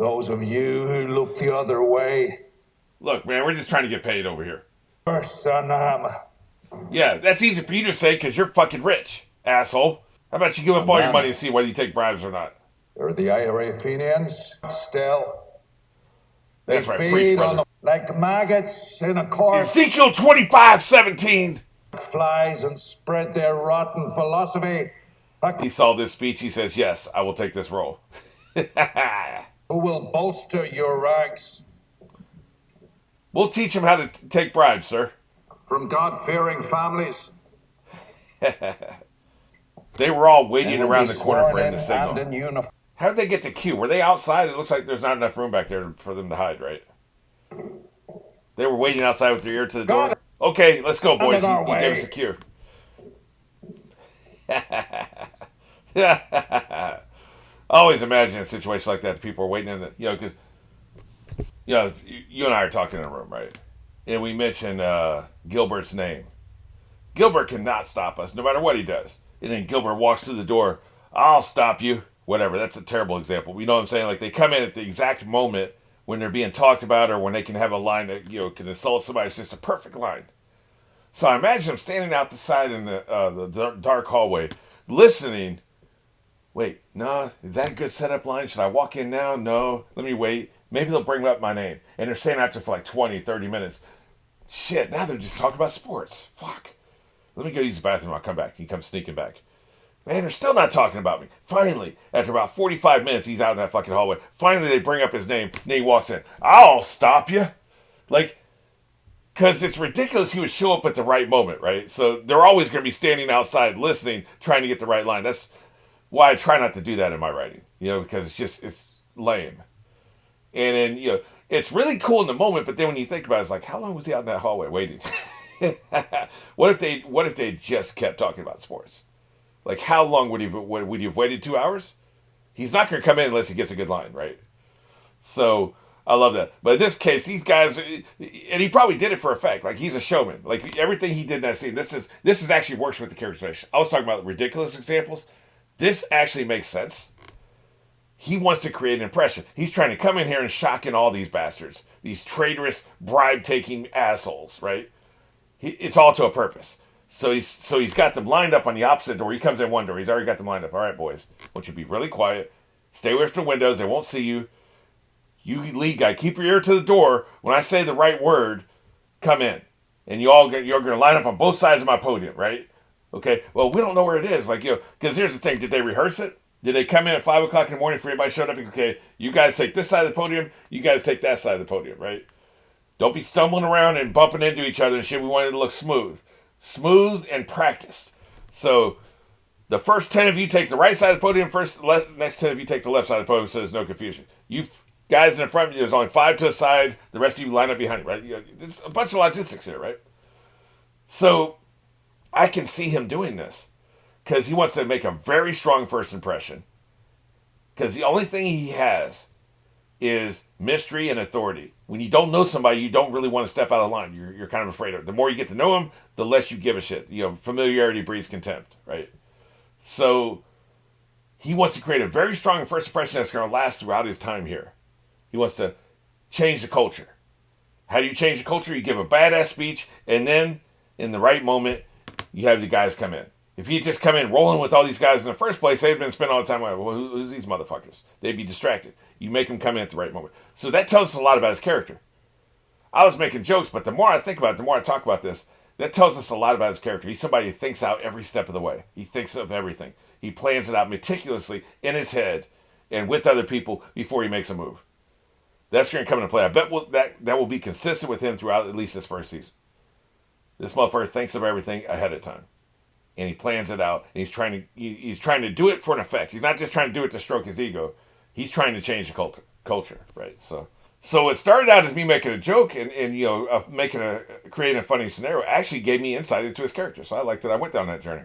Those of you who look the other way. Look, man, we're just trying to get paid over here. Sanam. Yeah, that's easy for you to say because you're fucking rich, asshole. How about you give up all your money and see whether you take bribes or not? They're the IRA Fenians. Still. They That's right, feed preach, on brother. them like maggots in a corpse. Ezekiel 25:17. Flies and spread their rotten philosophy. He saw this speech. He says, yes, I will take this role. Who will bolster your ranks. We'll teach him how to take bribes, sir. From God-fearing families. They were all waiting around the corner for him to signal. In How did they get to Q? Were they outside? It looks like there's not enough room back there for them to hide, right? They were waiting outside with their ear to the door. Okay, let's go, boys. He gave us a cue. I always imagine a situation like that. The people are waiting in the, because, you and I are talking in a room, right? And we mention Gilbert's name. Gilbert cannot stop us, no matter what he does. And then Gilbert walks through the door. I'll stop you. Whatever. That's a terrible example. You know what I'm saying? Like, they come in at the exact moment when they're being talked about or when they can have a line that, can insult somebody. It's just a perfect line. So I imagine him standing out the side in the dark hallway, listening. Wait, no, is that a good setup line? Should I walk in now? No, let me wait. Maybe they'll bring up my name. And they're standing out there for like 20, 30 minutes. Shit, now they're just talking about sports. Fuck. Let me go use the bathroom. I'll come back. He comes sneaking back. Man, they're still not talking about me. Finally, after about 45 minutes, he's out in that fucking hallway. Finally, they bring up his name, and then he walks in. I'll stop you. Like, because it's ridiculous he would show up at the right moment, right? So they're always going to be standing outside listening, trying to get the right line. That's why I try not to do that in my writing, because it's lame. And then, it's really cool in the moment, but then when you think about it, it's like, how long was he out in that hallway waiting? What if they just kept talking about sports? Like, how long would he have waited? 2 hours? He's not going to come in unless he gets a good line, right? So I love that. But in this case, these guys, and he probably did it for effect. Like, he's a showman. Like, everything he did in that scene, this is actually works with the characterization. I was talking about ridiculous examples. This actually makes sense. He wants to create an impression. He's trying to come in here and shock in all these bastards, these traitorous, bribe-taking assholes, right? It's all to a purpose. So he's got them lined up on the opposite door. He comes in one door. He's already got them lined up. All right, boys. I want you to be really quiet. Stay away from the windows. They won't see you. You lead guy, keep your ear to the door. When I say the right word, come in. And you're going to line up on both sides of my podium, right? Okay. Well, we don't know where it is. Like, because here's the thing. Did they rehearse it? Did they come in at 5 o'clock in the morning for everybody showed up? Okay, you guys take this side of the podium. You guys take that side of the podium, right? Don't be stumbling around and bumping into each other and shit. We want it to look smooth. Smooth and practiced. So the first 10 of you take the right side of the podium first. Next 10 of you take the left side of the podium so there's no confusion. You guys in the front, there's only 5 to a side. The rest of you line up behind you, right? There's a bunch of logistics here, right? So I can see him doing this because he wants to make a very strong first impression. Because the only thing he has is mystery and authority. When you don't know somebody, you don't really want to step out of line. You're kind of afraid of it. The more you get to know him, the less you give a shit. Familiarity breeds contempt, right? So he wants to create a very strong first impression that's going to last throughout his time here. He wants to change the culture. How do you change the culture? You give a badass speech, and then in the right moment, you have the guys come in. If he had just come in rolling with all these guys in the first place, they'd been spending all the time like, well, who's these motherfuckers? They'd be distracted. You make them come in at the right moment. So that tells us a lot about his character. I was making jokes, but the more I think about it, the more I talk about this, that tells us a lot about his character. He's somebody who thinks out every step of the way. He thinks of everything. He plans it out meticulously in his head and with other people before he makes a move. That's going to come into play. I bet that will be consistent with him throughout at least this first season. This motherfucker thinks of everything ahead of time. And he plans it out. And he's trying to do it for an effect. He's not just trying to do it to stroke his ego. He's trying to change the culture, right? So it started out as me making a joke and creating a funny scenario. Actually gave me insight into his character. So I liked it. I went down that journey.